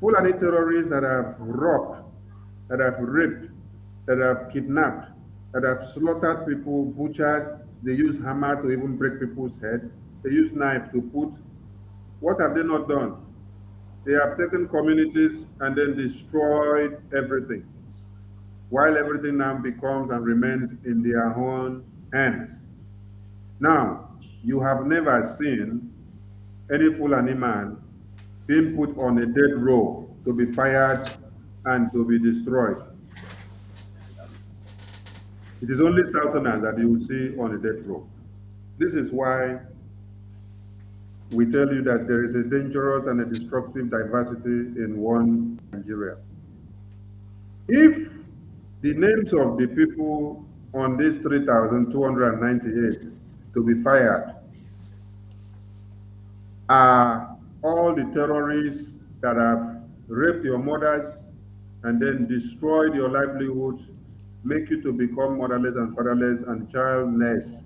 Fulani terrorists that have robbed, that have raped, that have kidnapped, that have slaughtered people, butchered, they use hammer to even break people's head, they use knife to put. What have they not done? They have taken communities and then destroyed everything, while everything now becomes and remains in their own hands. Now, you have never seen any Fulani man being put on a dead row to be fired and to be destroyed. It is only Southerners that you will see on a death row. This is why we tell you that there is a dangerous and a destructive diversity in one Nigeria. If the names of the people on this 3,298 to be fired are all the terrorists that have raped your mothers and then destroyed your livelihoods, make you to become motherless and fatherless and childless,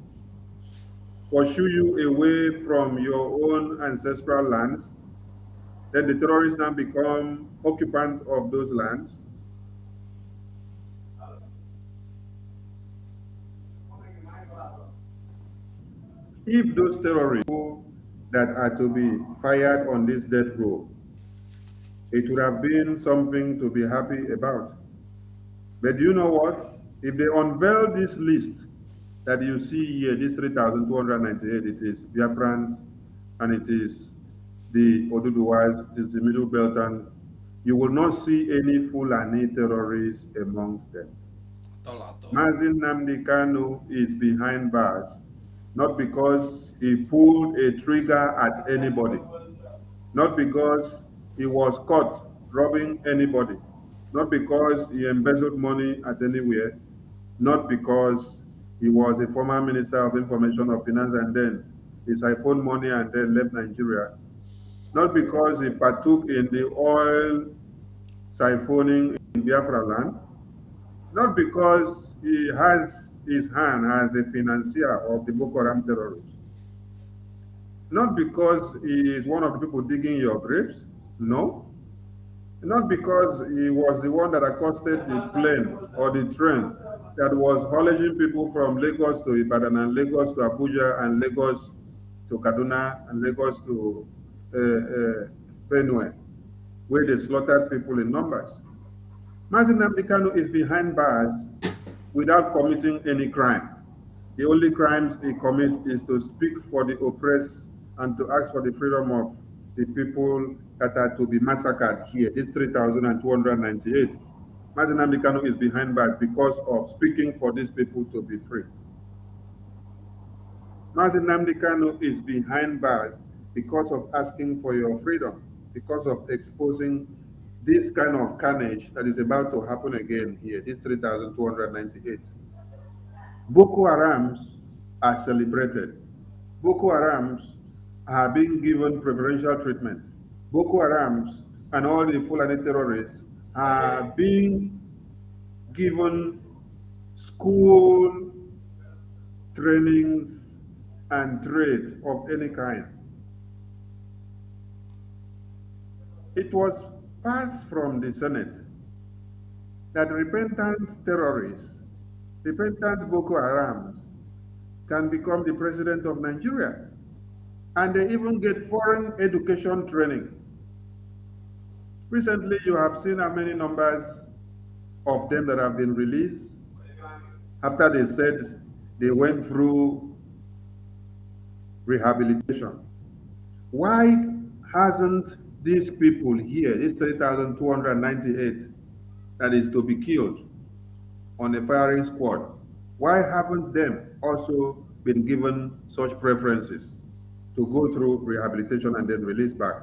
pursue you away from your own ancestral lands, then the terrorists now become occupants of those lands. If those terrorists that are to be fired on this death row, it would have been something to be happy about. But do you know what? If they unveil this list that you see here, this 3,298, it is Biafrans and it is the Oduduwas, it is the Middle Belt, and you will not see any Fulani terrorists amongst them. Mazin Namdi Kanu is behind bars, not because he pulled a trigger at anybody, not because he was caught robbing anybody, not because he embezzled money at anywhere, not because he was a former Minister of Information or Finance and then he siphoned money and then left Nigeria, not because he partook in the oil siphoning in Biafra land, not because he has his hand as a financier of the Boko Haram terrorists, not because he is one of the people digging your graves, no, not because he was the one that accosted the plane or the train that was haulaging people from Lagos to Ibadan and Lagos to Abuja and Lagos to Kaduna and Lagos to Benue, where they slaughtered people in numbers. Mazin Nnamdi Kanu is behind bars without committing any crime. The only crimes he commits is to speak for the oppressed and to ask for the freedom of the people that are to be massacred here, this 3,298. Mazin Nnamdi Kanu is behind bars because of speaking for these people to be free. Mazin Nnamdi Kanu is behind bars because of asking for your freedom, because of exposing this kind of carnage that is about to happen again here, this 3,298. Boko Harams are celebrated. Boko Harams are being given preferential treatment. Boko Harams and all the Fulani terrorists are being given school trainings and trade of any kind. It was passed from the Senate that repentant terrorists, repentant Boko Harams can become the president of Nigeria. And they even get foreign education training. Recently, you have seen how many numbers of them that have been released after they said they went through rehabilitation. Why hasn't these people here, this 3,298 that is to be killed on a firing squad, why haven't them also been given such preferences to go through rehabilitation and then released back?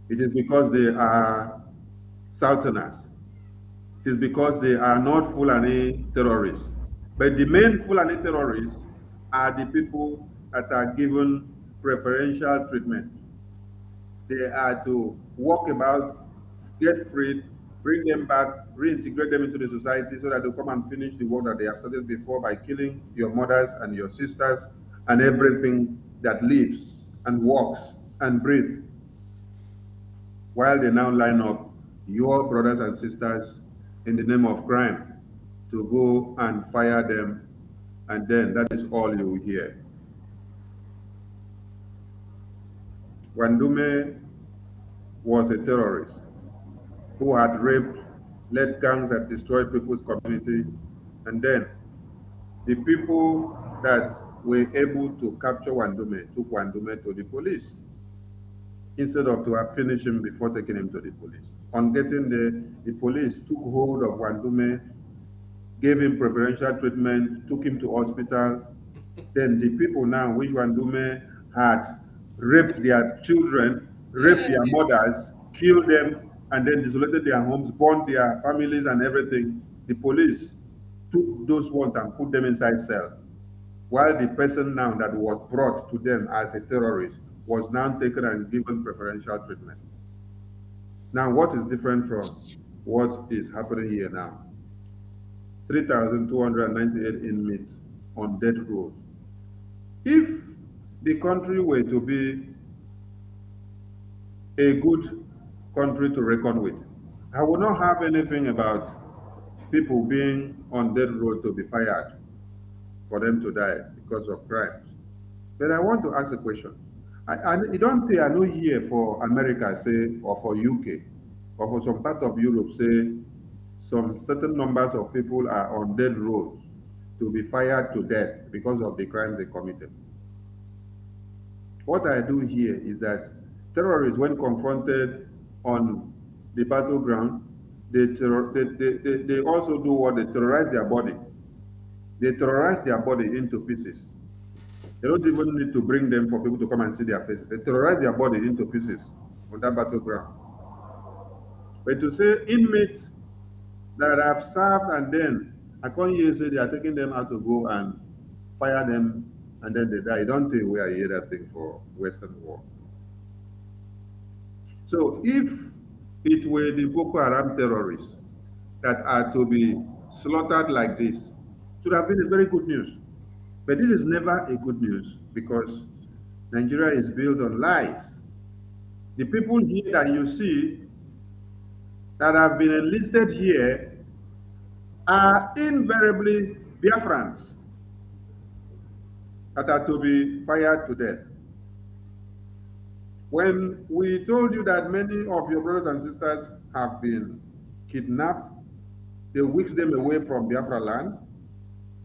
It is because they are Southerners. It is because they are not Fulani terrorists. But the main Fulani terrorists are the people that are given preferential treatment. They are to walk about, get freed, bring them back, reintegrate them into the society so that they come and finish the work that they have started before by killing your mothers and your sisters and everything that lives and walks and breathes. while they now line up your brothers and sisters in the name of crime to go and fire them, and then that is all you will hear. Wandume was a terrorist who had raped, led gangs that destroyed people's community, and then the people that were able to capture Wandume took Wandume to the police instead of to have finished him before taking him to the police. On getting there, the police took hold of Wandume, gave him preferential treatment, took him to hospital. Then the people now, which Wandume had raped their children, raped their mothers, killed them, and then desolated their homes, burned their families and everything, the police took those ones and put them inside cells. While the person now that was brought to them as a terrorist was now taken and given preferential treatment. Now, what is different from what is happening here now? 3,298 inmates on death row. If the country were to be a good country to reckon with, I would not have anything about people being on death row to be fired for them to die because of crimes. But I want to ask a question. You don't say I know here for America, say, or for UK, or for some part of Europe, say, some certain numbers of people are on death row to be fired to death because of the crimes they committed. What I do here is that terrorists, when confronted on the battleground, they also do what? They terrorize their body. They terrorize their body into pieces. They don't even need to bring them for people to come and see their faces. They terrorize their body into pieces on that battleground. But to say inmates that have served and then I can't hear say they are taking them out to go and fire them and then they die. You don't think we are hear that thing for Western war. So if it were the Boko Haram terrorists that are to be slaughtered like this, it would have been a very good news. But this is never a good news because Nigeria is built on lies. The people here that you see that have been enlisted here are invariably Biafrans that are to be fired to death. When we told you that many of your brothers and sisters have been kidnapped, they whisk them away from Biafra land,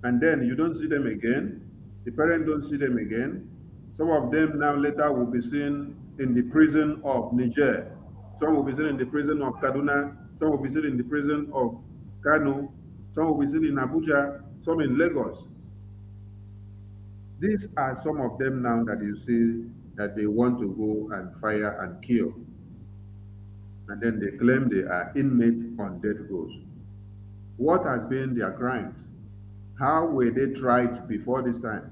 and then you don't see them again, the parents don't see them again. Some of them now later will be seen in the prison of Niger. Some will be seen in the prison of Kaduna. Some will be seen in the prison of Kano. Some will be seen in Abuja. Some in Lagos. These are some of them now that you see that they want to go and fire and kill. And then they claim they are inmates on death rows. What has been their crimes? How were they tried before this time?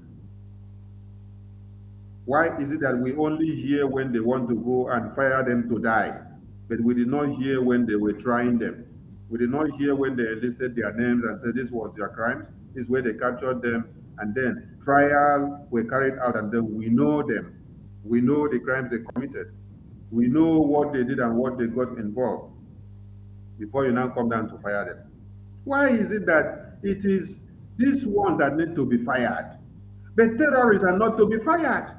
Why is it that we only hear when they want to go and fire them to die, but we did not hear when they were trying them? We did not hear when they enlisted their names and said this was their crimes, this is where they captured them, and then trial were carried out, and then we know them. We know the crimes they committed. We know what they did and what they got involved before you now come down to fire them. Why is it that it is these ones that need to be fired, but terrorists are not to be fired?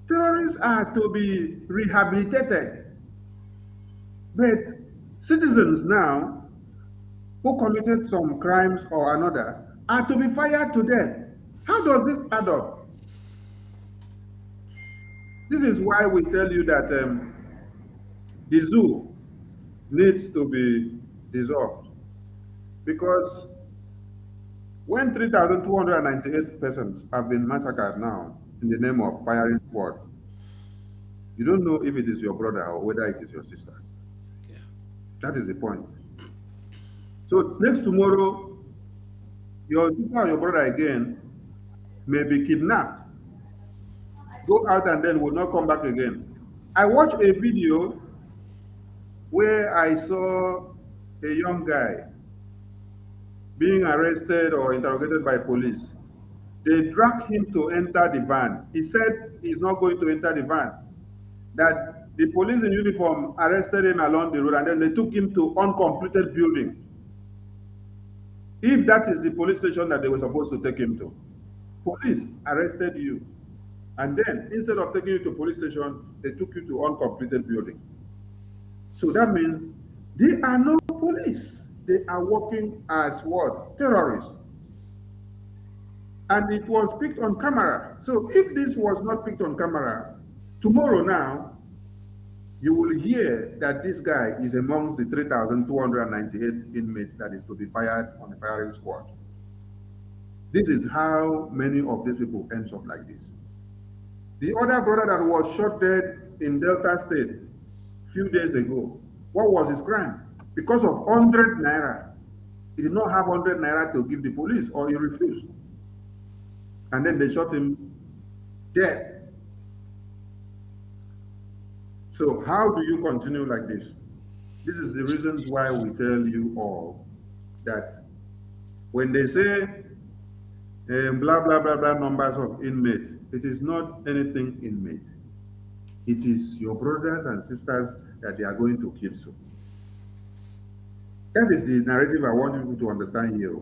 Terrorists are to be rehabilitated. But citizens now who committed some crimes or another are to be fired to death. How does this add up? This is why we tell you that the zoo needs to be dissolved. Because when 3,298 persons have been massacred now in the name of firing squad, you don't know if it is your brother or whether it is your sister. Yeah. That is the point. So next tomorrow, your sister or your brother again may be kidnapped, go out and then will not come back again. I watched a video where I saw a young guy being arrested or interrogated by police. They dragged him to enter the van. He said he's not going to enter the van, that The police in uniform arrested him along the road and then they took him to uncompleted building. If that is the police station that they were supposed to take him to, police arrested you. And then instead of taking you to police station, they took you to uncompleted building. So that means they are not police. They are working as what? Terrorists. And it was picked on camera. So if this was not picked on camera, tomorrow now, you will hear that this guy is amongst the 3,298 inmates that is to be fired on the firing squad. This is how many of these people ends up like this. The other brother that was shot dead in Delta State a few days ago, what was his crime? Because of 100 naira. He did not have 100 naira to give the police, or he refused. And then they shot him dead. So how do you continue like this? This is the reasons why we tell you all that when they say blah, blah, blah, blah numbers of inmates, it is not anything inmate. It is your brothers and sisters that they are going to kill soon. That is the narrative I want you to understand here.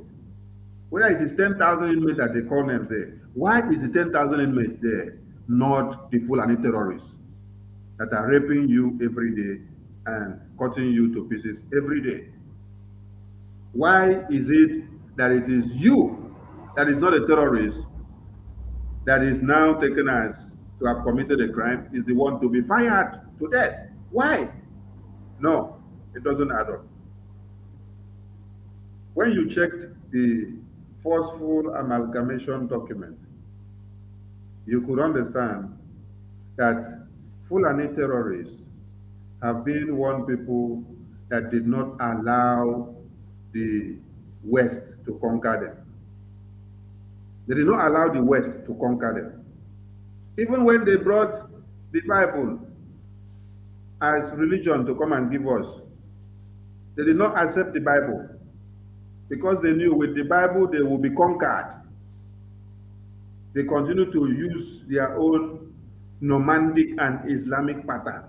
Whether it is 10,000 inmates that they call names there, why is the 10,000 inmates there, not the Fulani terrorists that are raping you every day and cutting you to pieces every day? Why is it that it is you that is not a terrorist that is now taken as to have committed a crime is the one to be fired to death? Why? No, it doesn't add up. When you checked the forceful amalgamation document, you could understand that Fulani terrorists have been one people that did not allow the West to conquer them. They did not allow the West to conquer them. Even when they brought the Bible as religion to come and give us, they did not accept the Bible because they knew with the Bible they will be conquered. They continue to use their own nomadic and Islamic pattern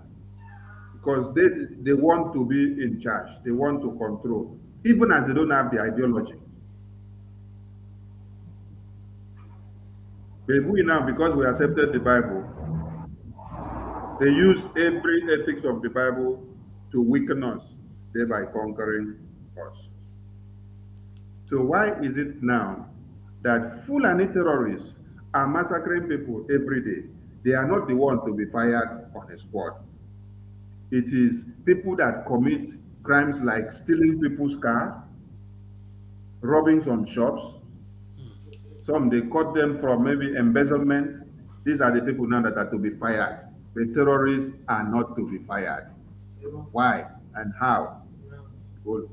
because they want to be in charge. They want to control, even as they don't have the ideology. But we now, because we accepted the Bible, they use every ethics of the Bible to weaken us, thereby conquering us. So why is it now that Fulani terrorists are massacring people every day? They are not the ones to be fired on a squad. It is people that commit crimes like stealing people's car, robbing some shops. Some they caught them from maybe embezzlement. These are the people now that are to be fired. The terrorists are not to be fired. Why and how? Good.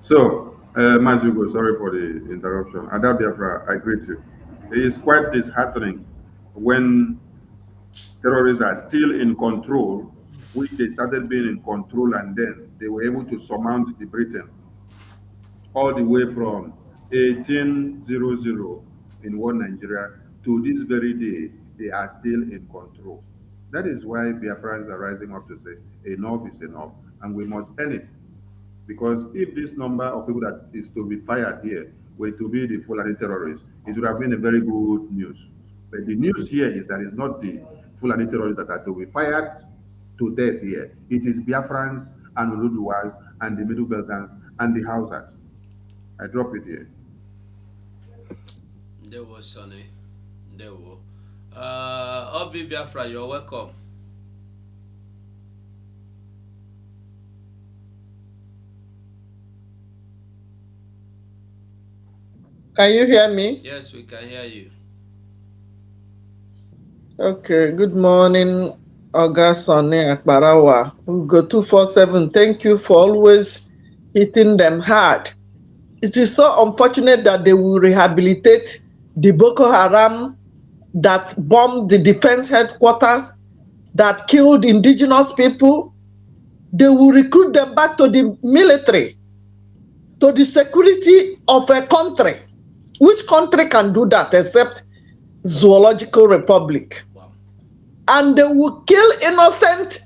So, Mazugo, sorry for the interruption. Ada Biafra, I greet you. It is quite disheartening when terrorists are still in control, which they started being in control and then they were able to surmount the Britain all the way from 1800 in one Nigeria to this very day, they are still in control. That is why Biafrans are rising up to say, enough is enough, and we must end it. Because if this number of people that is to be fired here were to be the Fulani terrorists, it would have been a very good news. But the news here is that it's not the Fulani terrorists that are to be fired to death here. It is Biafrans and Uluduwas and the Middle Beltans and the Hausas. I drop it here. There was Sonny. There was. Obi Biafra, you're welcome. Can you hear me? Yes, we can hear you. Okay, good morning, Ogasone Akbarawa. Go 247. Thank you for always hitting them hard. it is so unfortunate that they will rehabilitate the Boko Haram that bombed the defense headquarters, that killed indigenous people. They will recruit them back to the military, to the security of a country. Which country can do that except Zoological Republic? Wow. And they will kill innocent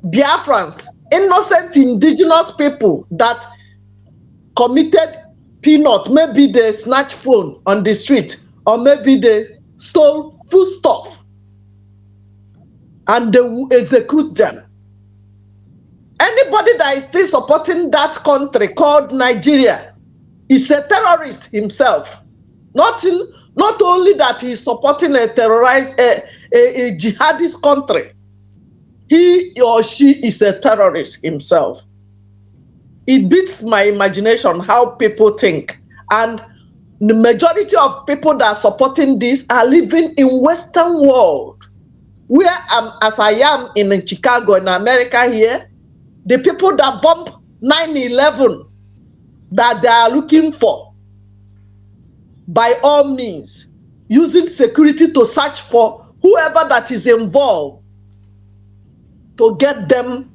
Biafrans, innocent indigenous people that committed peanut. Maybe they snatch phone on the street, or maybe they stole foodstuff, and they will execute them. Anybody that is still supporting that country called Nigeria is a terrorist himself. Not only that he is supporting a terrorized, a jihadist country, he or she is a terrorist himself. It beats my imagination how people think. And the majority of people that are supporting this are living in Western world, where as I am in Chicago, in America here, the people that bombed 9/11 that they are looking for, by all means, using security to search for whoever that is involved, to get them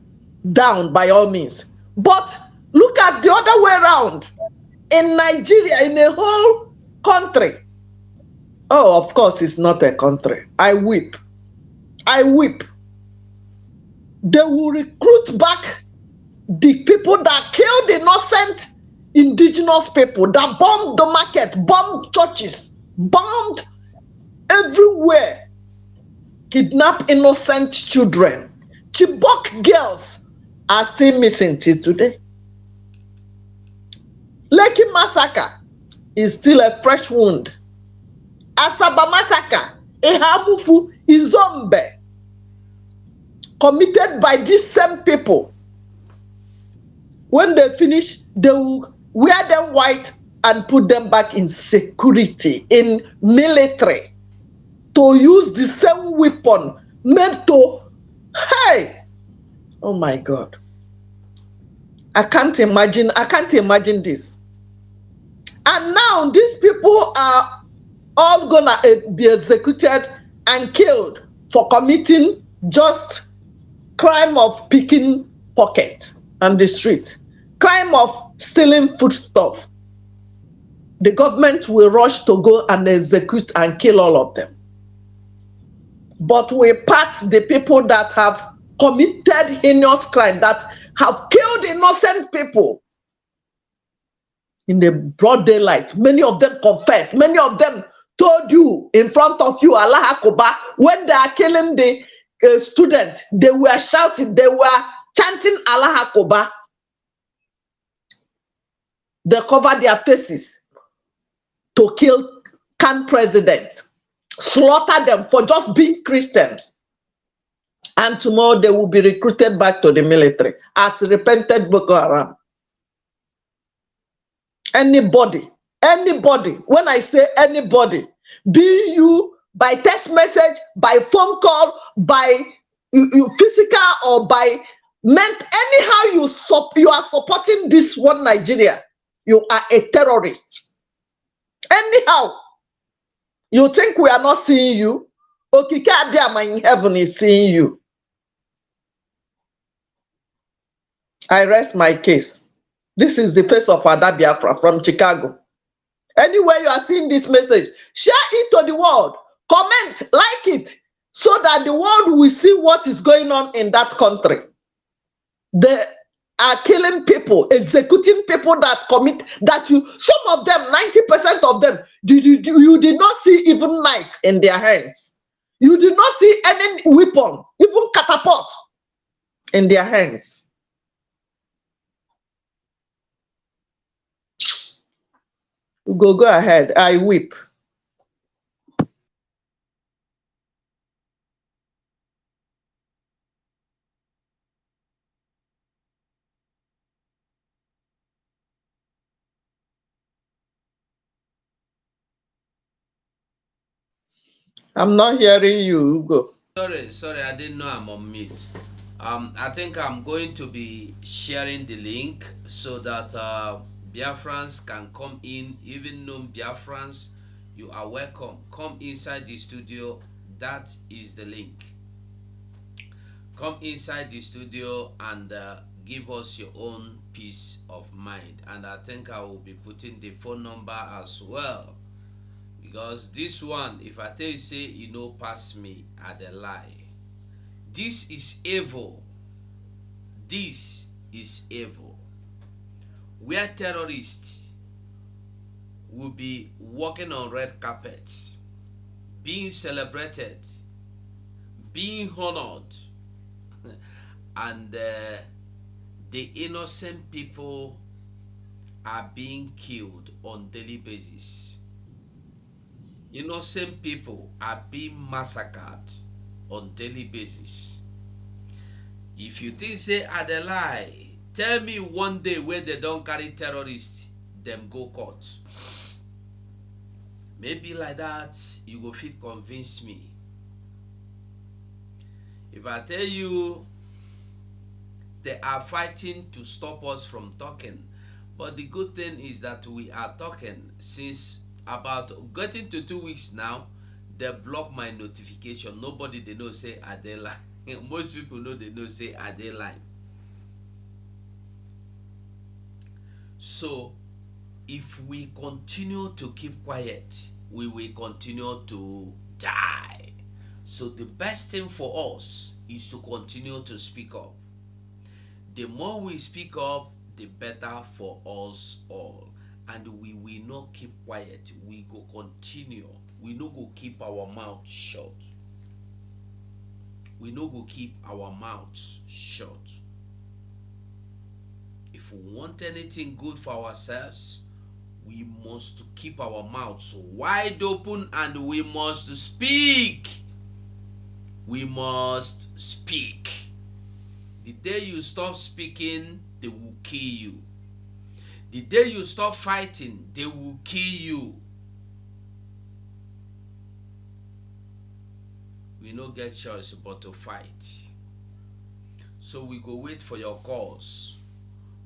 down by all means. But look at the other way around. In Nigeria, in a whole country. Oh, of course, it's not a country. I weep. I weep. They will recruit back the people that killed innocent indigenous people, that bombed the market, bombed churches, bombed everywhere, kidnap innocent children. Chibok girls are still missing till today. Lekki massacre is still a fresh wound. Asaba massacre, Ehamufu, Izombe, committed by these same people. When they finish, they will wear them white and put them back in security, in military, to use the same weapon made to, hey, oh my God. I can't imagine this. And now these people are all gonna be executed and killed for committing just crime of picking pocket on the street, crime of stealing foodstuff. The government will rush to go and execute and kill all of them. But we part the people that have committed heinous crime, that have killed innocent people in the broad daylight. Many of them confess. Many of them told you in front of you, Allah Akbar, when they are killing the student, they were shouting, they were chanting Allah Akbar. They covered their faces to kill can president, slaughter them for just being Christian. And tomorrow they will be recruited back to the military as repented Boko Haram. Anybody, when I say anybody, be you by text message, by phone call, by physical, or by anyhow you are supporting this one Nigeria, you are a terrorist. Anyhow, you think we are not seeing you? Okike Abiyama in heaven is seeing you. I rest my case. This is the face of Ada Biafra from Chicago. Anywhere you are seeing this message, share it to the world. Comment, like it, so that the world will see what is going on in that country. They are killing people, executing people that commit, some of them, 90% of them, you did not see even knife in their hands. You did not see any weapon, even catapult in their hands. Go ahead. I weep. I'm not hearing you, Ugo. Sorry, I didn't know I'm on mute. I think I'm going to be sharing the link so that Biafrans can come in, even non-Biafrans, you are welcome. Come inside the studio. That is the link. Come inside the studio and give us your own peace of mind. And I think I will be putting the phone number as well. Because this one, if I tell you say you know pass me, I dey lie. This is evil. This is evil. Where terrorists will be walking on red carpets, being celebrated, being honored, and the innocent people are being killed on daily basis. Innocent people are being massacred on daily basis. If you think say I dey lie, tell me one day where they don't carry terrorists, them go court. Maybe like that you go fit convince me. If I tell you they are fighting to stop us from talking, but the good thing is that we are talking. Since about getting to 2 weeks now, they block my notification. Nobody they know say I dey lie. Most people know they know say I dey lie. So if we continue to keep quiet, we will continue to die. So the best thing for us is to continue to speak up. The more we speak up, the better for us all. And we will not keep quiet. We go continue. We no go keep our mouth shut. We no go keep our mouths shut. If we want anything good for ourselves, we must keep our mouths wide open and we must speak. We must speak. The day you stop speaking, they will kill you. The day you stop fighting, they will kill you. We no get choice but to fight. So we go wait for your cause.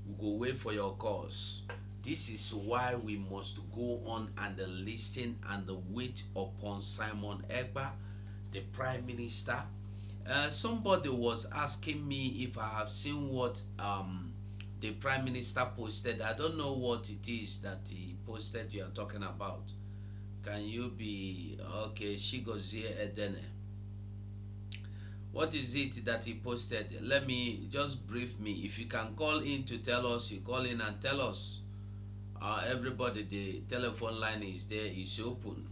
We go wait for your cause. This is why we must go on and listen and wait upon Simon Ekpa, the Prime Minister. Somebody was asking me if I have seen what the Prime Minister posted. I don't know what it is that he posted you are talking about. Can you be okay? Shigozie Edene. What is it that he posted? Let me just brief me. If you can call in to tell us, you call in and tell us. Everybody, the telephone line is there, it's open.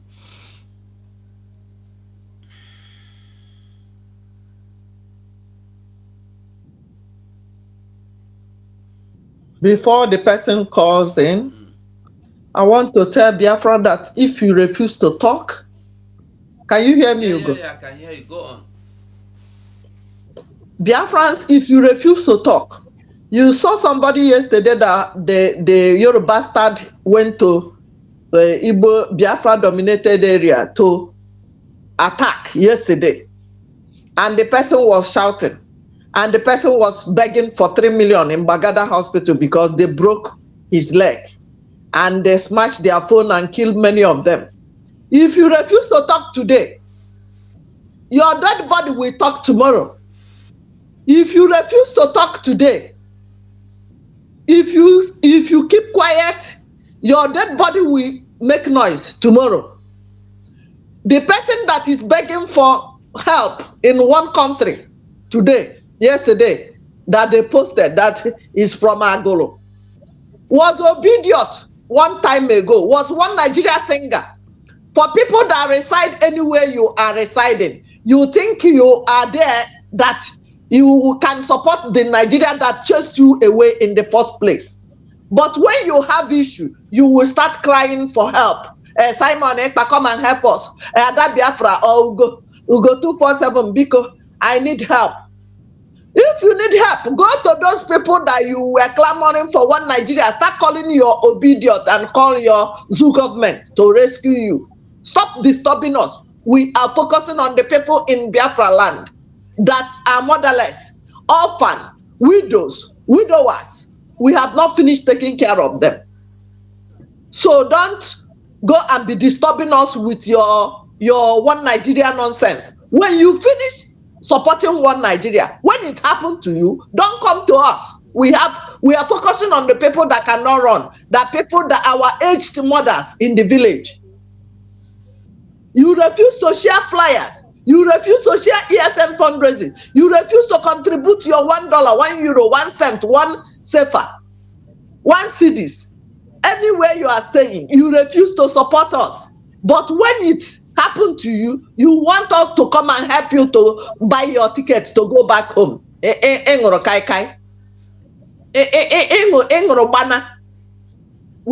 Before the person calls in, I want to tell Biafra that if you refuse to talk, can you hear me, Ugo? Yeah, I can hear you. Go on. Biafrans, if you refuse to talk, you saw somebody yesterday that the Yoruba bastard went to the Igbo Biafra dominated area to attack yesterday. And the person was shouting. And the person was begging for 3 million in Bagada Hospital because they broke his leg. And they smashed their phone and killed many of them. If you refuse to talk today, your dead body will talk tomorrow. If you refuse to talk today, if you keep quiet, your dead body will make noise tomorrow. The person that is begging for help in one country today, yesterday, that they posted that is from Agolo, was obedient one time ago, was one Nigeria singer. For people that reside anywhere you are residing, you think you are there that you can support the Nigeria that chased you away in the first place. But when you have issue, you will start crying for help. Simon Ekpa, come and help us. Ada Biafra or Ugo 247, because I need help. If you need help, go to those people that you were clamoring for one Nigeria. Start calling your obedient and call your zoo government to rescue you. Stop disturbing us. We are focusing on the people in Biafra land that are motherless, orphan, widows, widowers. We have not finished taking care of them. So don't go and be disturbing us with your one Nigeria nonsense. When you finish supporting one Nigeria, when it happened to you, don't come to us. We are focusing on the people that cannot run, the people that our aged mothers in the village. You refuse to share flyers. You refuse to share ESN fundraising. You refuse to contribute your $1, €1, 1 cent, 1 sefer, 1 cedis. Anywhere you are staying, you refuse to support us. But when it happened to you, you want us to come and help you to buy your tickets to go back home. We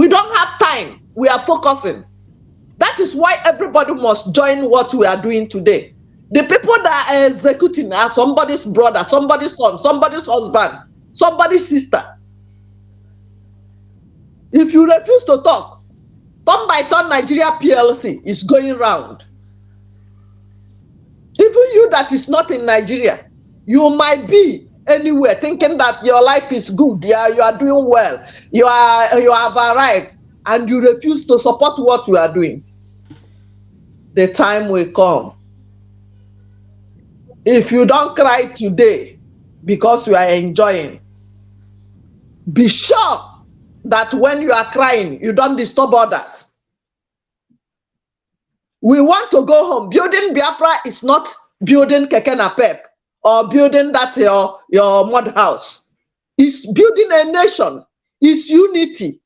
don't have time. We are focusing. That is why everybody must join what we are doing today. The people that are executing are somebody's brother, somebody's son, somebody's husband, somebody's sister. If you refuse to talk, Turn by Turn Nigeria PLC is going round. Even you that is not in Nigeria, you might be anywhere thinking that your life is good, you are doing well, you have arrived, and you refuse to support what we are doing. The time will come. If you don't cry today because you are enjoying, be sure that when you are crying, you don't disturb others. We want to go home. Building Biafra is not building Keke na Pep or building that your mud house. It's building a nation. It's unity.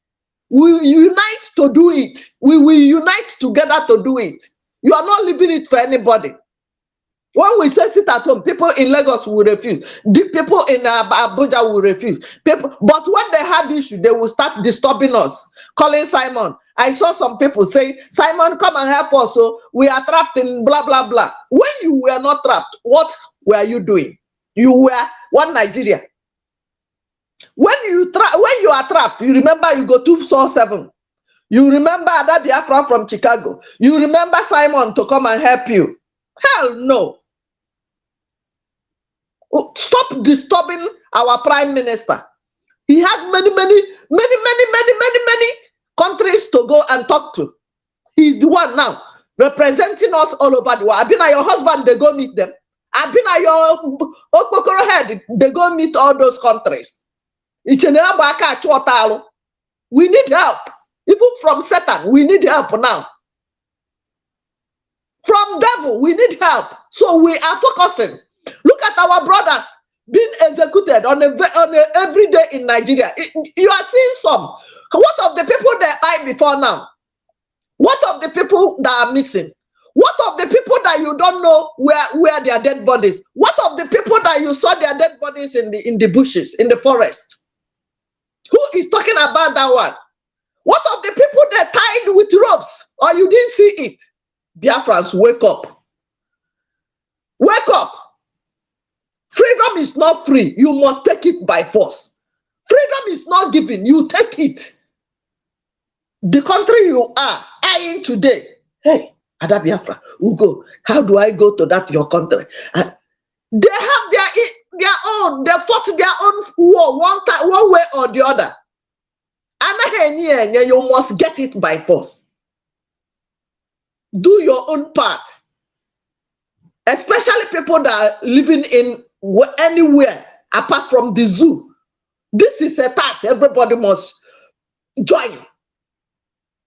We unite to do it. We will unite together to do it. You are not leaving it for anybody. When we say sit at home, people in Lagos will refuse. The people in Abuja will refuse. But when they have issue, they will start disturbing us, calling Simon. I saw some people say, Simon, come and help us. So we are trapped in blah, blah, blah. When you were not trapped, what were you doing? You were one Nigeria. When you are trapped, you remember you go 247. You remember that Biafra from Chicago. You remember Simon to come and help you. Hell no. Stop disturbing our prime minister. He has many countries to go and talk to. He's the one now representing us all over the world. I've been at your husband, they go meet them. I've been at your Okpokoro head, they go meet all those countries. We need help. Even from Satan, we need help now. From devil, we need help. So we are focusing. Look at our brothers being executed on every day in Nigeria. You are seeing some. What of the people that died before now? What of the people that are missing? What of the people that you don't know where their dead bodies? What of the people that you saw their dead bodies in the bushes, in the forest? Who is talking about that one? What of the people that tied with ropes? Or you didn't see it? Biafrans, wake up. Wake up. Freedom is not free. You must take it by force. Freedom is not given. You take it. The country you are eyeing today. Hey, Ada Biafra, Ugo, how do I go to that your country? They have their own. They fought their own war one way or the other. And you must get it by force. Do your own part. Especially people that are living in anywhere apart from the zoo. This is a task everybody must join.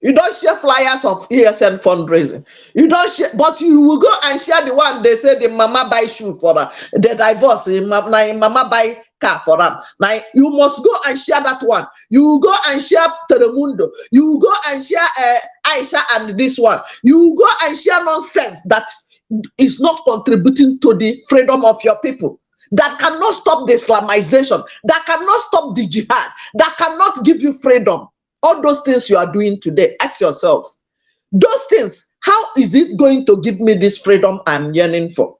You don't share flyers of ESN fundraising. You don't share, but you will go and share the one they say the mama buy shoe for her, the divorce, mama buy car for them. Now you must go and share that one. You will go and share Telemundo. You will go and share Aisha and this one. You will go and share nonsense that is not contributing to the freedom of your people. That cannot stop the Islamization. That cannot stop the jihad. That cannot give you freedom. All those things you are doing today, ask yourselves, those things, how is it going to give me this freedom I'm yearning for?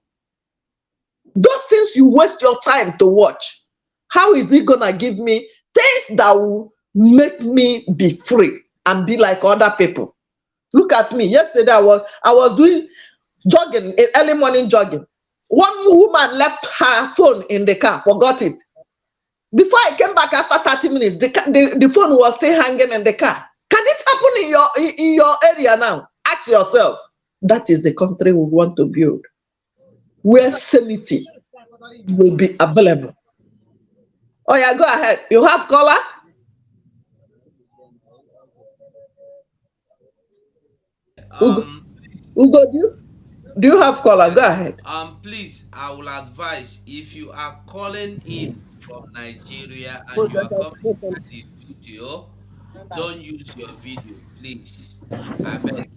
Those things you waste your time to watch, how is it gonna give me things that will make me be free and be like other people? Look at me. Yesterday I was doing jogging, early morning jogging. One woman left her phone in the car, forgot it. Before I came back after 30 minutes, the phone was still hanging in the car. Can it happen in your area now? Ask yourself. That is the country we want to build, where sanity will be available. Oh yeah, go ahead. You have color? Ugo, Um, Ugo, do you have color? Go yes. ahead. Please, I will advise if you are calling in from Nigeria and you are coming inside the studio, don't use your video, please. I beg.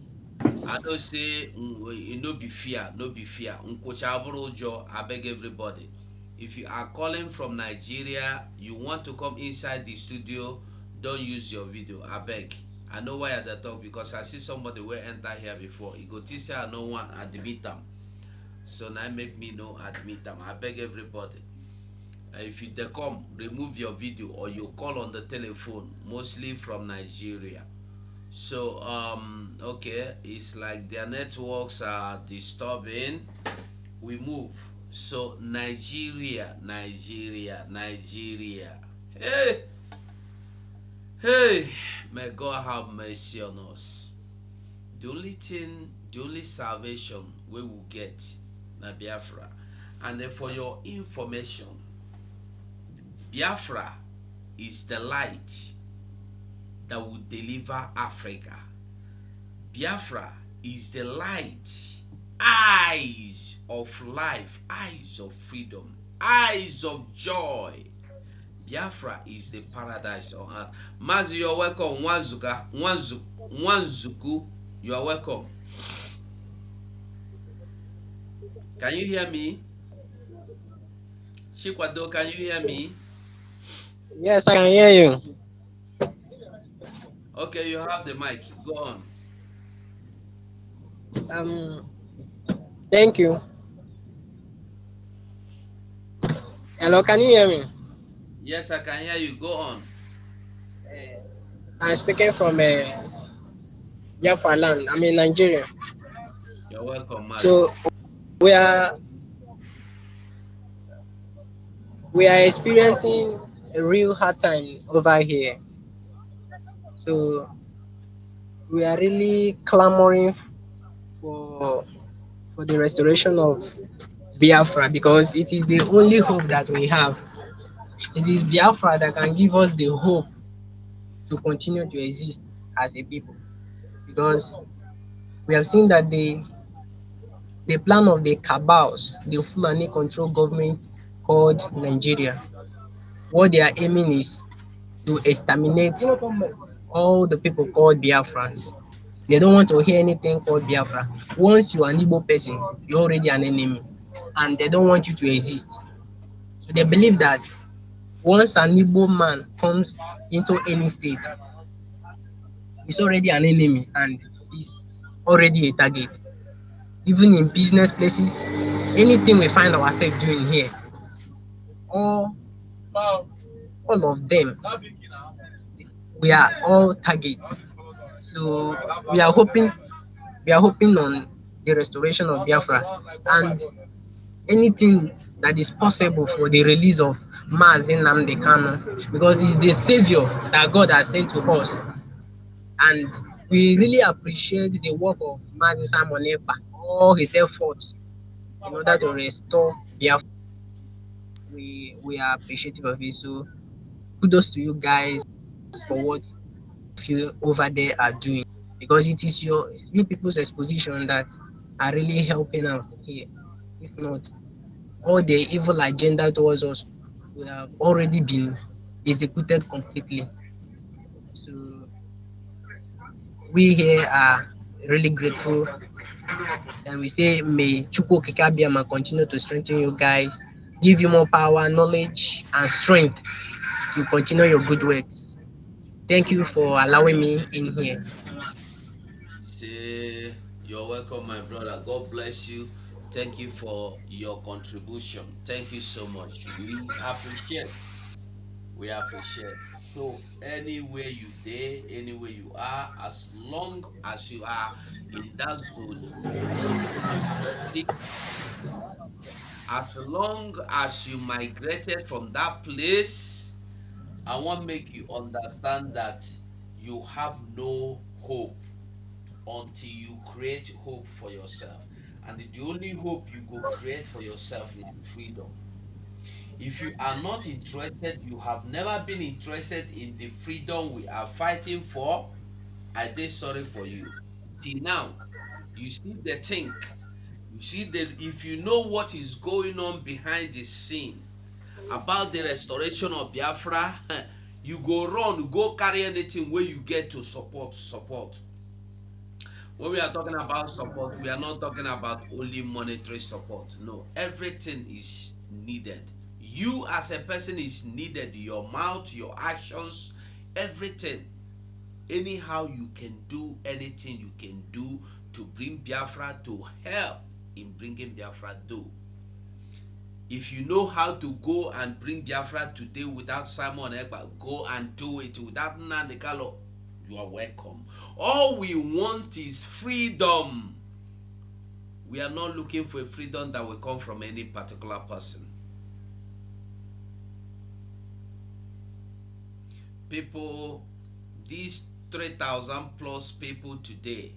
I know say no be fear, no be fear. Unkocha I beg everybody. If you are calling from Nigeria, you want to come inside the studio, don't use your video. I beg. I know why I dey talk because I see somebody wey enter here before. E go think say I no wan admit am. So now make me no admit am. I beg everybody. If you dey come, remove your video or you call on the telephone, mostly from Nigeria. So okay, it's like their networks are disturbing. We move. So Nigeria, Nigeria, Nigeria. Hey, hey, may God have mercy on us. The only thing, the only salvation we will get na Biafra. And then for your information, Biafra is the light that will deliver Africa. Biafra is the light, eyes of life, eyes of freedom, eyes of joy. Biafra is the paradise on earth. Mazi, you're welcome. Wanzuku, you are welcome. Can you hear me? Chikwado, can you hear me? Yes, I can hear you. Okay, you have the mic. Go on. Um, Thank you. Hello, can you hear me? Yes, I can hear you. Go on. I'm speaking from Biafra land. I'm in Nigeria. You're welcome, Mazi. So we are we are experiencing a real hard time over here. So we are really clamoring for for the restoration of Biafra because it is the only hope that we have. It is Biafra that can give us the hope to continue to exist as a people because we have seen that the plan of the cabals, the Fulani control government called Nigeria, what they are aiming is to exterminate all the people called Biafrans. They don't want to hear anything called Biafra. Once you're an Igbo person, you're already an enemy, and they don't want you to exist. So they believe that once an Igbo man comes into any state, he's already an enemy and he's already a target. Even in business places, anything we find ourselves doing here, all all of them, we are all targets. So we are hoping we are hoping on the restoration of Biafra and anything that is possible for the release of Mazi Nnamdi Kanu because he's the savior that God has sent to us. And we really appreciate the work of Mazi Simon Ekpa, all his efforts in order to restore Biafra. We are appreciative of it. So kudos to you guys for what you over there are doing because it is you people's exposition that are really helping out here. If not, all the evil agenda towards us would have already been executed completely. So we here are really grateful and we say may Chukwu Kikabiama continue to strengthen you guys, give you more power, knowledge, and strength to continue your good works. Thank you for allowing me in here. Say you're welcome, my brother. God bless you. Thank you for your contribution. Thank you so much. We appreciate. We appreciate. So anywhere you there, anywhere you are, as long as you are in that zoological, as long as you migrated from that place, I want make you understand that you have no hope until you create hope for yourself. And the only hope you go create for yourself is freedom. If you are not interested, you have never been interested in the freedom we are fighting for, I dey sorry for you. Till now, you see the thing, you see the, if you know what is going on behind the scene about the restoration of Biafra, you go run, go carry anything where you get to support. When we are talking about support, we are not talking about only monetary support. No, everything is needed. You as a person is needed. Your mouth, your actions, everything. Anyhow you can do, anything you can do to bring Biafra, to help in bringing Biafra, do. If you know how to go and bring Biafra today without Simon Ekpa, go and do it. Without Nnamdi Kanu, you are welcome. All we want is freedom. We are not looking for a freedom that will come from any particular person. People, these 3,000 plus people today,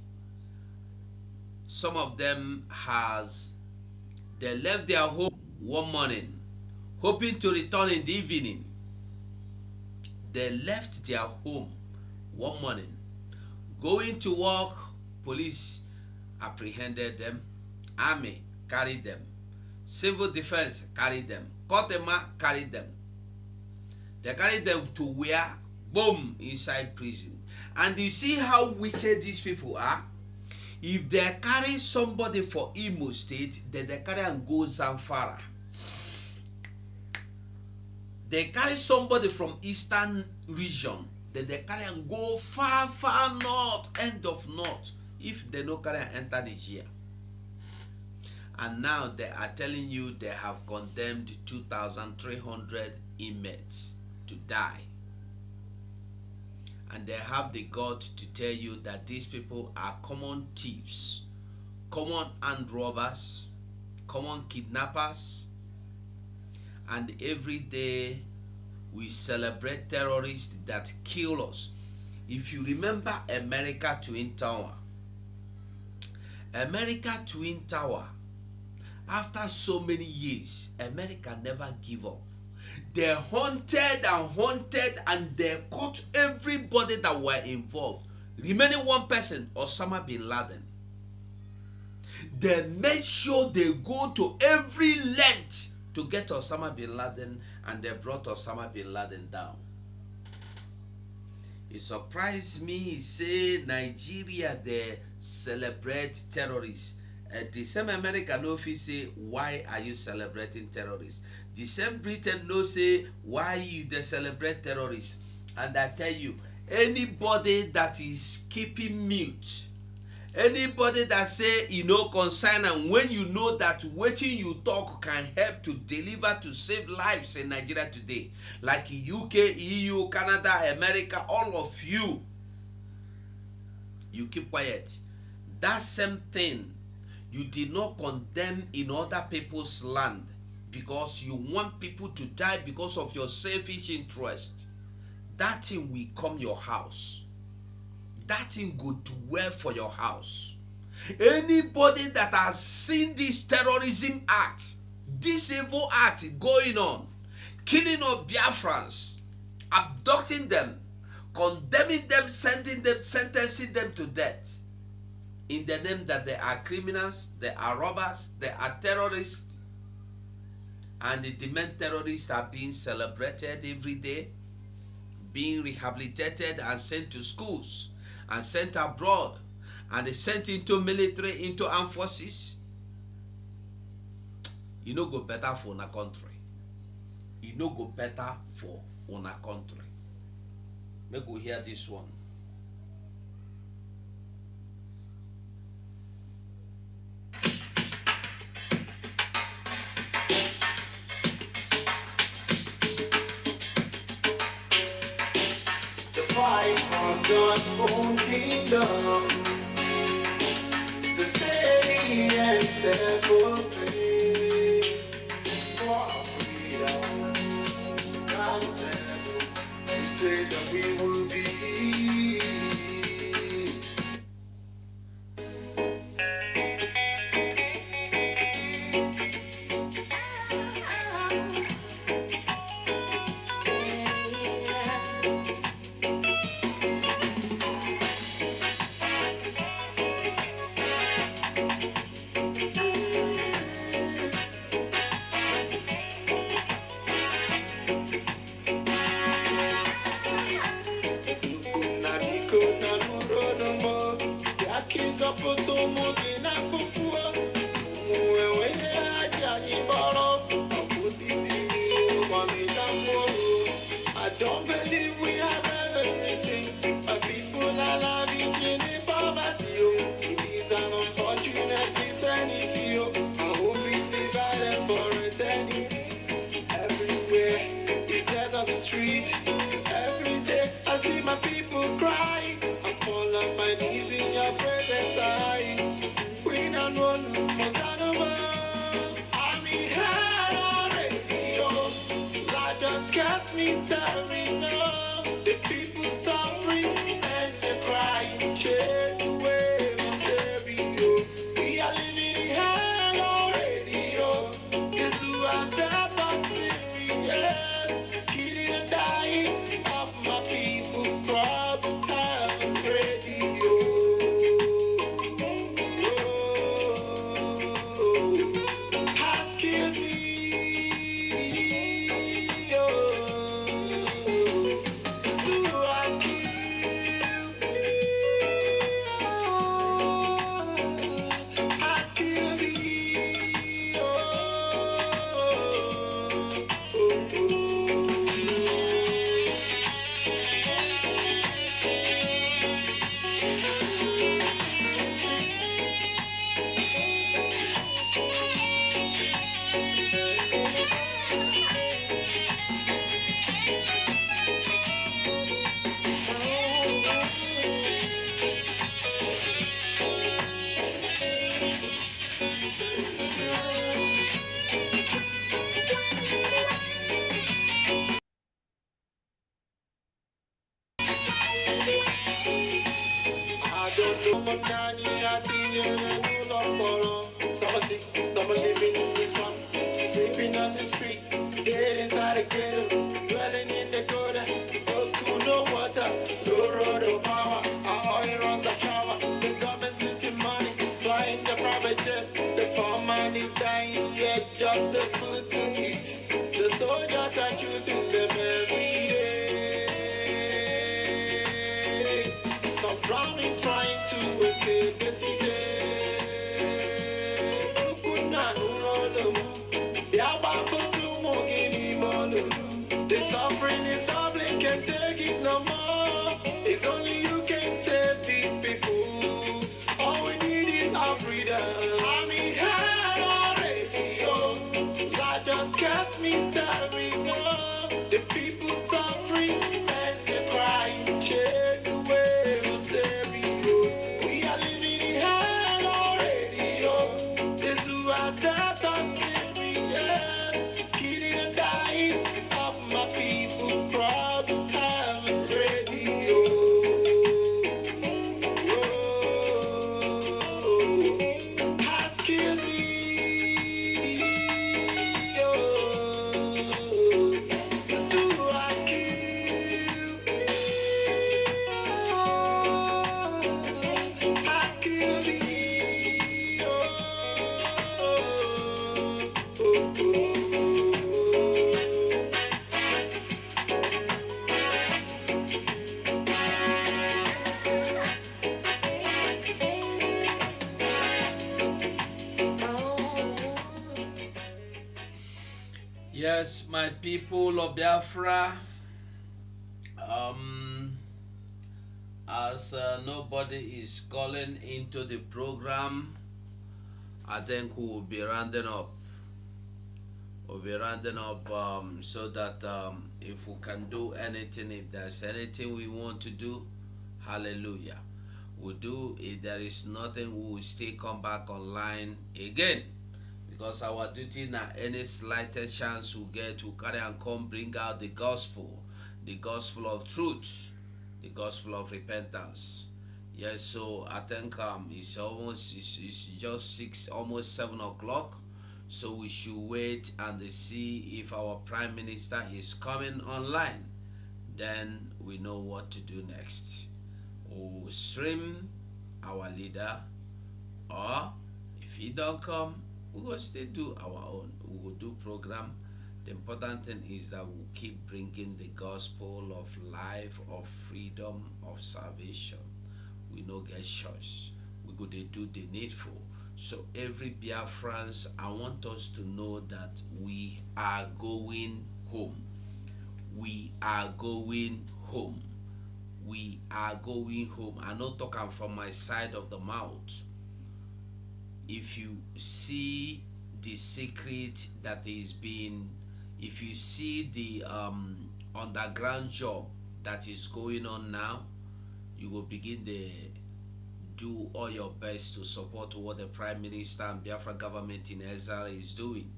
some of them they left their home one morning hoping to return in the evening. They left their home one morning going to work. Police apprehended them, army carried them, civil defense carried them, Kotema carried them. They carried them to where? Boom, inside prison. And you see how wicked these people are? If they carry somebody for Imo State, then they carry and go Zamfara. They carry somebody from Eastern region, then they carry and go far, far north, end of north. If they no carry and enter Nigeria. And now they are telling you they have condemned 2,300 inmates to die. And they have the guts to tell you that these people are common thieves, common armed robbers, common kidnappers, and every day we celebrate terrorists that kill us. If you remember America Twin Tower, after so many years, America never give up. They hunted and they caught everybody that were involved. Remaining one person, Osama bin Laden. They made sure they go to every length to get Osama bin Laden, and they brought Osama bin Laden down. It surprised me, say Nigeria, they celebrate terrorists. The same America no fit say, why are you celebrating terrorists? The same Britain no say, why you they celebrate terrorists? And I tell you, anybody that is keeping mute, anybody that say you know concern, and when you know that wetin you talk can help to deliver to save lives in Nigeria today, like UK, EU, Canada, America, all of you, you keep quiet. That same thing you did not condemn in other people's land because you want people to die because of your selfish interest. That thing will come your house. That thing go dwell for your house. Anybody that has seen this terrorism act, this evil act going on, killing of Biafrans, abducting them, condemning them, sending them, sentencing them to death, in the name that they are criminals, they are robbers, they are terrorists, and the demand terrorists are being celebrated every day, being rehabilitated and sent to schools and sent abroad, and they sent into military, into armed forces. You no go better for una country. You no go better for una country. Make we hear this one. Fight for God's own kingdom. It's a steady and stable thing for our freedom. God is able. We say that we will be Just kept me staring up. The people suffering and they're crying. Chase away from stereo. We are living in hell already. Oh, this was that was serious. Killing and dying of my people. Cross this heaven's radio. Has killed me. Some are sick, some are living in this one, sleeping on the street, dead inside a ghetto, dwelling in the gutter, no school, no water, no road, no power, our oil runs the shower, the government's looting money, flying the private jet, the poor man is dying, yet just the food to eat, the soldiers are shooting them every day, some drowning trying to escape the city. The suffering is doubling, can't take it no more. It's only you can save these people. All we need is our freedom. I'm in hell already, oh. Life just kept me staring up. The people suffering and they're crying. Chase the waves, stereo. We are living in hell already, oh. This is what that are serious. Killing and dying of my people. Cross this heaven's radio. Has killed me. This is who has killed me. Has killed me. Yes, my people of Biafra, as nobody is calling into the program, I think we will be rounding up. We'll be rounding up so that if we can do anything, if there's anything we want to do, hallelujah, we'll do. If there is nothing, we will still come back online again. Because our duty now, any slightest chance we get, we carry and come bring out the gospel of truth, the gospel of repentance. Yes, so I think it's just 6, almost 7 o'clock. So we should wait and see if our prime minister is coming online. Then we know what to do next. We'll stream our leader, or if he don't come, we will still do our own. We will do program. The important thing is that we'll keep bringing the gospel of life, of freedom, of salvation. We no get choice. We go to do the needful. So every Biafrans, I want us to know that we are going home. We are going home. We are going home. I'm not talking from my side of the mouth. If you see the secret that is being, if you see the underground job that is going on now, you will begin do all your best to support what the Prime Minister and Biafra government in exile is doing,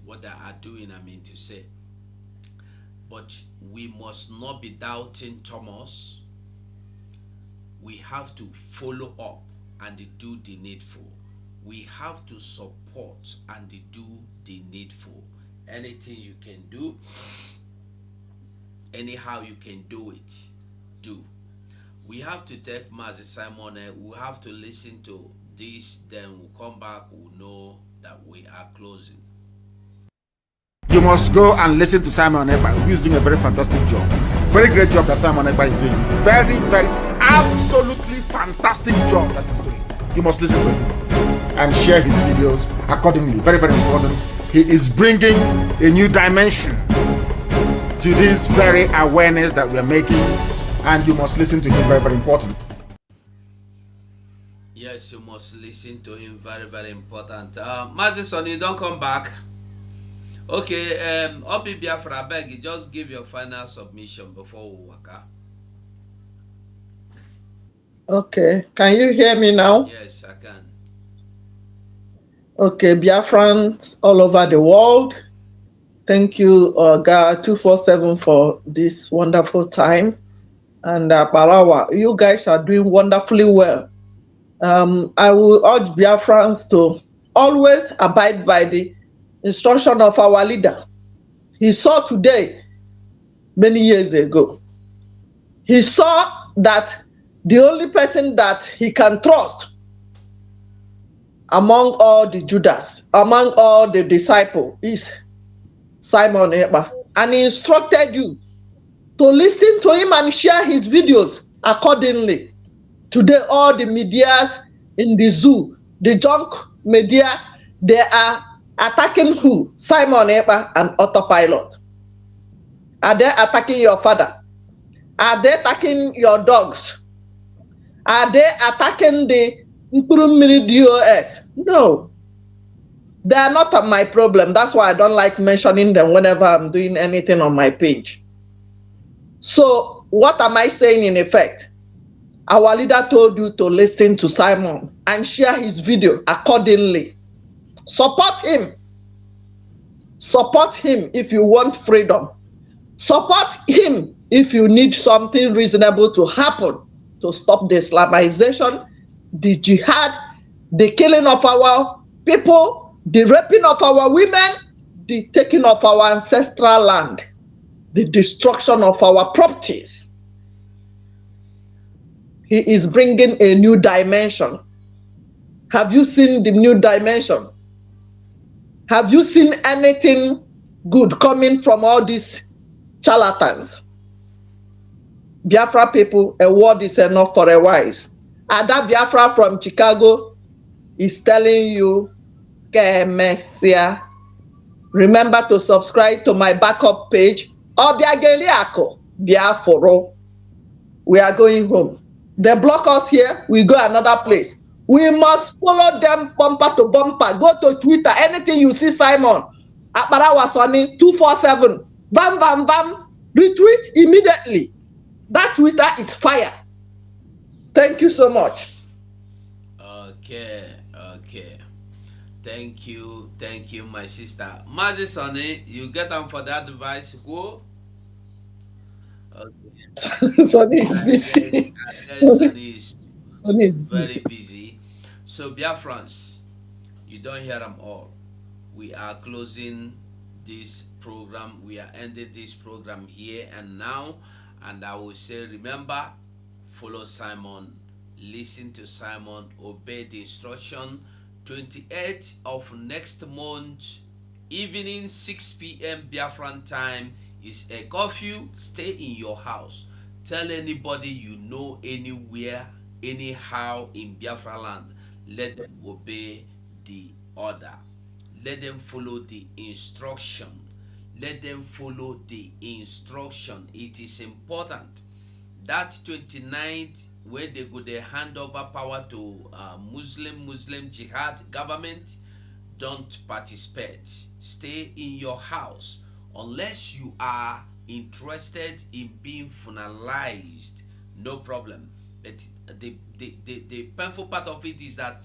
what they are doing, I mean to say. But we must not be doubting Thomas. We have to follow up and do the needful. We have to support and do the needful. Anything you can do, anyhow you can do it, do. We have to take Mazi Simon, we have to listen to this, then we'll come back, we'll know that we are closing. You must go and listen to Simon Ekpa, who is doing a very fantastic job. Very great job that Simon Ekpa is doing. Very, very, absolutely fantastic job that he's doing. You must listen to him and share his videos accordingly. Very, very important. He is bringing a new dimension to this very awareness that we're making, and you must listen to him. Very, very important. Yes, you must listen to him. Very, very important. Mazi Sonny, don't come back. Okay, Obi Biafra, I beg you, just give your final submission before we walk out. Okay, can you hear me now? Yes, I can. Okay, Biafrans all over the world, thank you, God 247 for this wonderful time. And Barawa, you guys are doing wonderfully well. I will urge Biafrans to always abide by the instruction of our leader. He saw today, many years ago. He saw that the only person that he can trust among all the Judas, among all the disciples, is Simon Ekpa. And he instructed you to listen to him and share his videos accordingly. Today, all the medias in the zoo, the junk media, they are attacking who? Simon Ekpa and Autopilot. Are they attacking your father? Are they attacking your dogs? Are they attacking the Mkurumiri DOS? No. They are not my problem. That's why I don't like mentioning them whenever I'm doing anything on my page. So, what am I saying in effect? Our leader told you to listen to Simon and share his video accordingly. Support him. Support him if you want freedom. Support him if you need something reasonable to happen to stop the Islamization, the jihad, the killing of our people, the raping of our women, the taking of our ancestral land, the destruction of our properties. He is bringing a new dimension. Have you seen the new dimension? Have you seen anything good coming from all these charlatans? Biafra people, a word is enough for a wise. Ada Biafra from Chicago is telling you, Kemesia. Remember to subscribe to my backup page. Obiageliako Biaforo. We are going home. They block us here, we go another place. We must follow them bumper to bumper. Go to Twitter. Anything you see Simon, Akbarawa Sonny 247. Bam, bam, bam. Retweet immediately. That Twitter is fire. Thank you so much. Okay. Thank you, my sister. Mazi Sonny, you get them for that advice. Go. Okay. Sonny is busy. I guess Sonny is Sonny is very busy. So, Biafrans, you don't hear them all. We are closing this program. We are ending this program here and now. And I will say, remember, follow Simon, listen to Simon, obey the instruction. 28th of next month, evening 6 p.m. Biafran time is a curfew. Stay in your house. Tell anybody you know anywhere, anyhow in Biafra land. Let them obey the order. Let them follow the instruction. Let them follow the instruction. It is important. That 29th, where they go, they hand over power to Muslim jihad government, don't participate. Stay in your house unless you are interested in being finalized. No problem. The painful part of it is that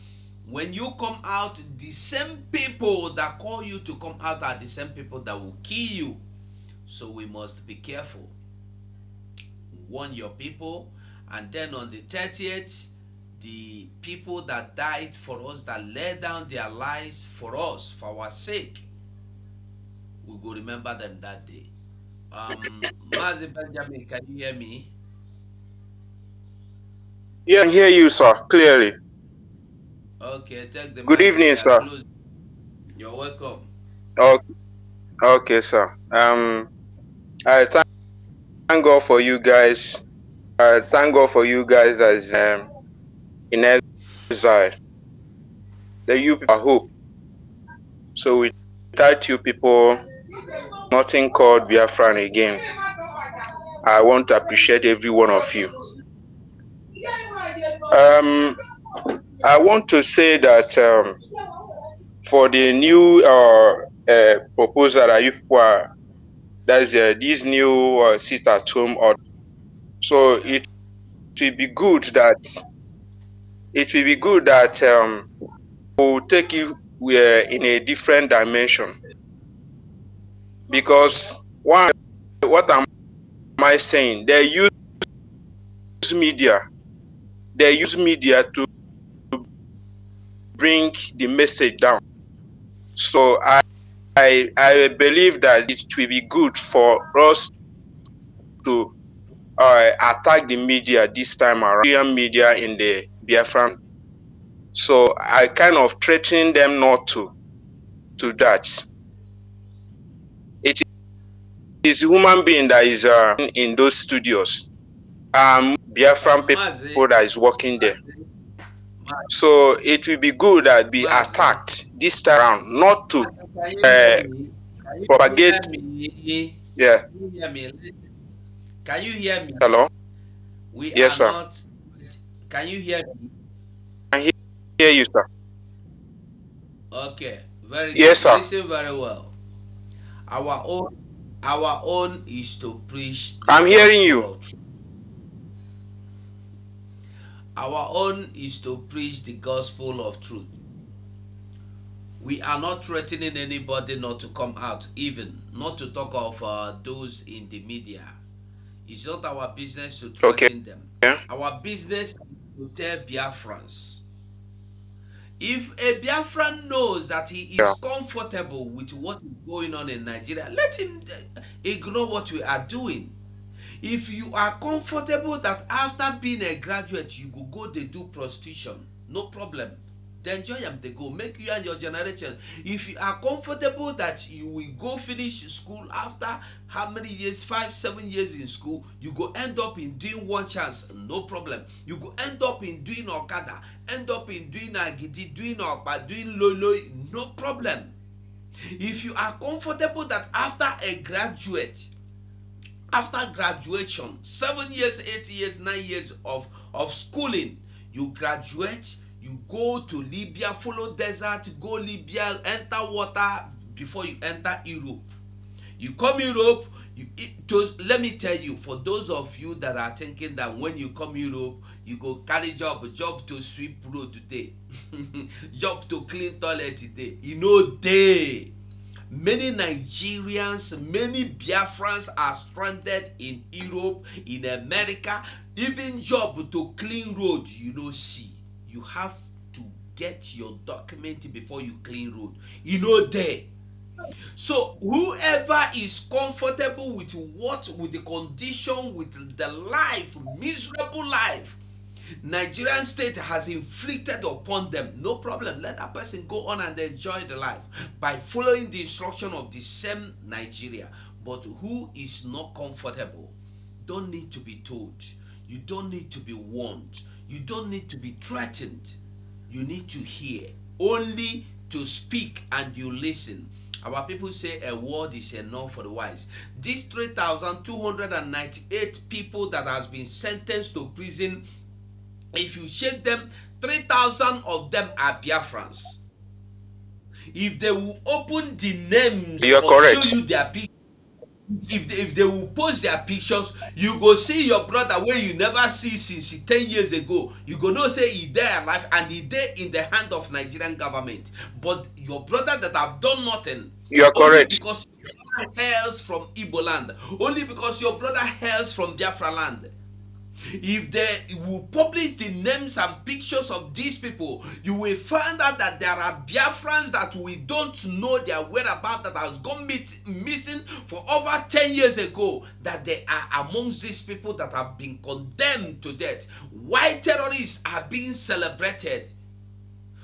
when you come out, the same people that call you to come out are the same people that will kill you. So we must be careful. Warn your people. And then on the 30th, the people that died for us, that laid down their lives for us, for our sake, we go remember them that day. Mazi Benjamin, can you hear me? Yeah, I can hear you, sir, clearly. Okay, take the Good mic evening, away. sir. Close. You're welcome. Okay, okay, sir. I thank God for you guys. I thank God for you guys as in exile. The you people are hope. So without you people, nothing called Biafran again. I want to appreciate every one of you. Um, I want to say that for the new proposal that you people are, that's this new sit at home order. So Yeah. will be good that it will be good that we'll take it in a different dimension, because one, what am I saying? Media they use media to bring the message down. So I believe that it will be good for us to attack the media this time around, media in the Biafran. So I kind of threaten them not to that. It is human being that is in those studios. Biafran Mazi, people that is working there. Mazi, So it will be good that be Mazi, attacked this time around, not to can you hear me? Can you propagate. hear me? Yeah. Can you hear me? Listen. Can you hear me? Hello. We Yes, are sir. not. Can you hear me? I can hear you, sir. Okay, very Yes, good. sir. Listen very well. Our own, our own is to preach the I'm hearing you. gospel of truth. Our own is to preach the gospel of truth. We are not threatening anybody not to come out, even not to talk of those in the media. It's not our business to Okay. threaten them. Yeah. Our business is to tell Biafrans. If a Biafran knows that he is comfortable with what is going on in Nigeria, let him ignore what we are doing. If you are comfortable that after being a graduate you go dey do prostitution, no problem. They enjoy them, they go make you and your generation. If you are comfortable that you will go finish school after how many years, 5 7 years in school, you go end up in doing one chance, no problem. You go end up in doing okada, end up in doing agidi, doing okpa, doing lolo, no problem. If you are comfortable that after graduation, 7 years, 8 years, 9 years of schooling, you graduate, you go to Libya, follow desert, go Libya, enter water before you enter Europe. You come Europe, let me tell you, for those of you that are thinking that when you come Europe you go carry job to sweep road today, job to clean toilet today, e no dey. Many Nigerians, many Biafrans are stranded in Europe, in America. Even job to clean road you no see. You have to get your document before you clean road, e no dey. So whoever is comfortable with the condition, with the life, miserable life Nigerian state has inflicted upon them, no problem. Let that person go on and enjoy the life by following the instruction of the same Nigeria. But who is not comfortable don't need to be told. You don't need to be warned. You don't need to be threatened. You need to hear, only to speak, and you listen. Our people say a word is enough for the wise. These 3,298 people that has been sentenced to prison, if you shake them, 3,000 of them are Biafrans. If they will open the names You are or correct. show you their picture, if they will post their pictures, you go see your brother where you never see since 10 years ago. You go know say he there alive and he there in the hand of Nigerian government. But your brother that have done nothing, You are only correct. because your brother hails from Igbo land, only because your brother hails from Biafra land. If they will publish the names and pictures of these people, you will find out that there are Biafrans that we don't know their whereabouts, that has gone missing for over 10 years ago, that they are amongst these people that have been condemned to death. Why terrorists are being celebrated?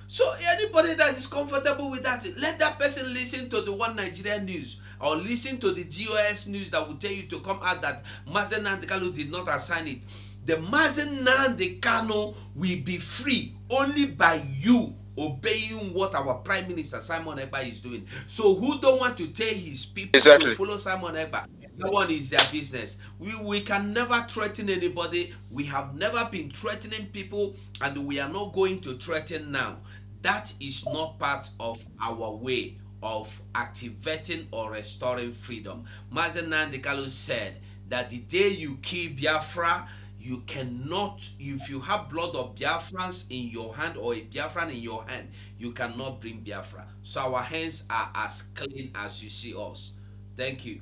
So anybody that is comfortable with that, let that person listen to the One Nigeria news or listen to the GOS news that will tell you to come out that Mazen Nnamdi Kanu did not assign it. The Mazen Nnamdi Kanu will be free only by you obeying what our Prime Minister Simon Ekpa is doing. So who don't want to tell his people to Exactly. follow Simon Ekpa? That one is their business. We can never threaten anybody. We have never been threatening people, and we are not going to threaten now. That is not part of our way of activating or restoring freedom. Mazen Nnamdi Kanu said that the day you kill Biafra, you cannot, if you have blood of Biafrans in your hand or a Biafran in your hand, you cannot bring Biafra. So our hands are as clean as you see us. Thank you.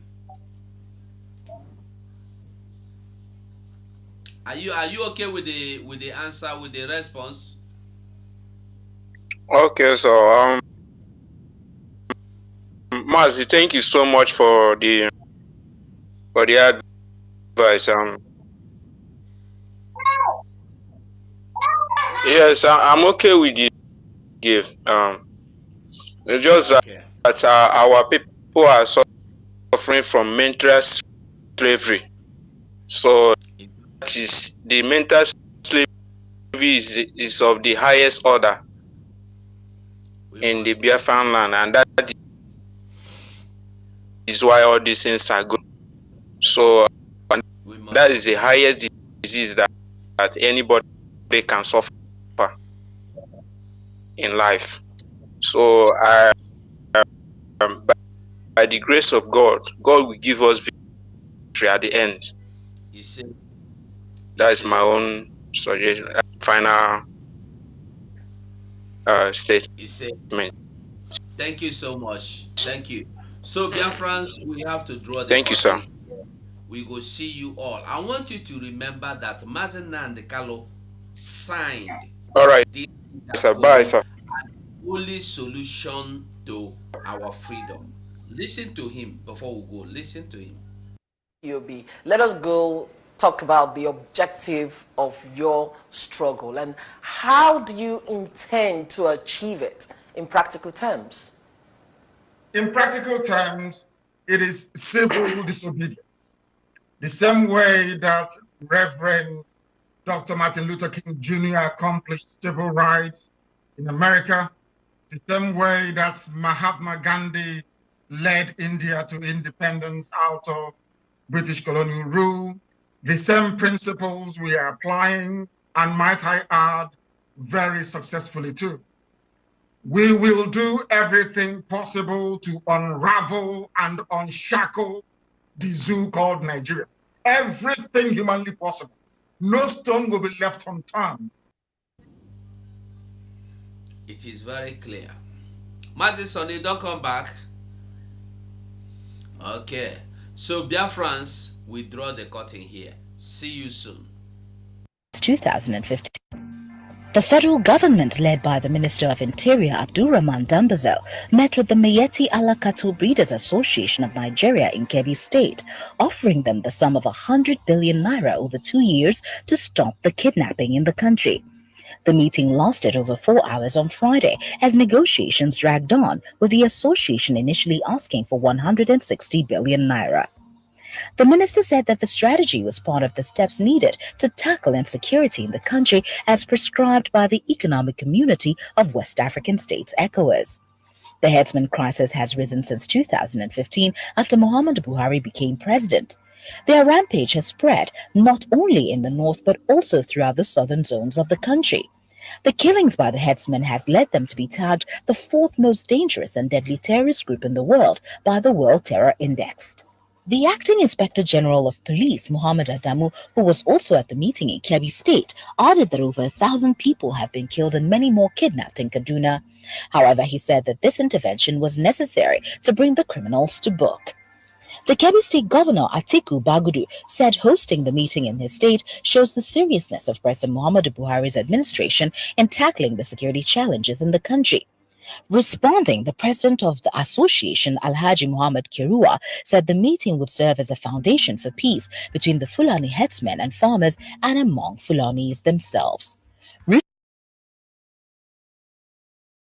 Are you okay with the answer, with the response? Okay, so Mazi, thank you so much for the advice. Yes, I'm okay with the give. It's just Okay. that our people are suffering from mental slavery. So that is the mental slavery is of the highest order in the Biafran land, and that is why all these things are going. So that is the highest disease that anybody can suffer in life. So by the grace of God, God will give us victory at the end. You see, that is my own suggestion, final statement. You say, thank you so much. Thank you. So, Biafrans, we have to draw the Thank you, sir. curtain. We go see you all. I want you to remember that Mazen Nnamdi Kanu signed all right, this sir. Bye, sir. as the only solution to our freedom. Listen to him before we go. Listen to him. EOB. Let us go talk about the objective of your struggle and how do you intend to achieve it in practical terms? In practical terms, it is civil disobedience. The same way that Reverend Dr. Martin Luther King Jr. accomplished civil rights in America, the same way that Mahatma Gandhi led India to independence out of British colonial rule, the same principles we are applying, and might I add, very successfully too. We will do everything possible to unravel and unshackle the zoo called Nigeria. Everything humanly possible. No stone will be left unturned. It is very clear. Mazi Sonny, don't come back. Okay. So, Biafrans, we draw the curtain here. See you soon. 2015. The federal government, led by the Minister of Interior Abdulrahman Dambazo, met with the Miyetti Allah Cattle Breeders Association of Nigeria in Kebbi State, offering them the sum of 100 billion naira over 2 years to stop the kidnapping in the country. The meeting lasted over 4 hours on Friday as negotiations dragged on, with the association initially asking for 160 billion naira. The minister said that the strategy was part of the steps needed to tackle insecurity in the country as prescribed by the Economic Community of West African States, ECOWAS. The headsman crisis has risen since 2015 after Muhammadu Buhari became president. Their rampage has spread not only in the north but also throughout the southern zones of the country. The killings by the headsmen has led them to be tagged the fourth most dangerous and deadly terrorist group in the world by the World Terror Index. The acting Inspector General of Police, Muhammad Adamu, who was also at the meeting in Kebbi State, added that over 1,000 people have been killed and many more kidnapped in Kaduna. However, he said that this intervention was necessary to bring the criminals to book. The Kebbi State Governor Atiku Bagudu said hosting the meeting in his state shows the seriousness of President Muhammadu Buhari's administration in tackling the security challenges in the country. Responding, the president of the association, Alhaji Muhammad Kirua, said the meeting would serve as a foundation for peace between the Fulani herdsmen and farmers and among Fulanis themselves.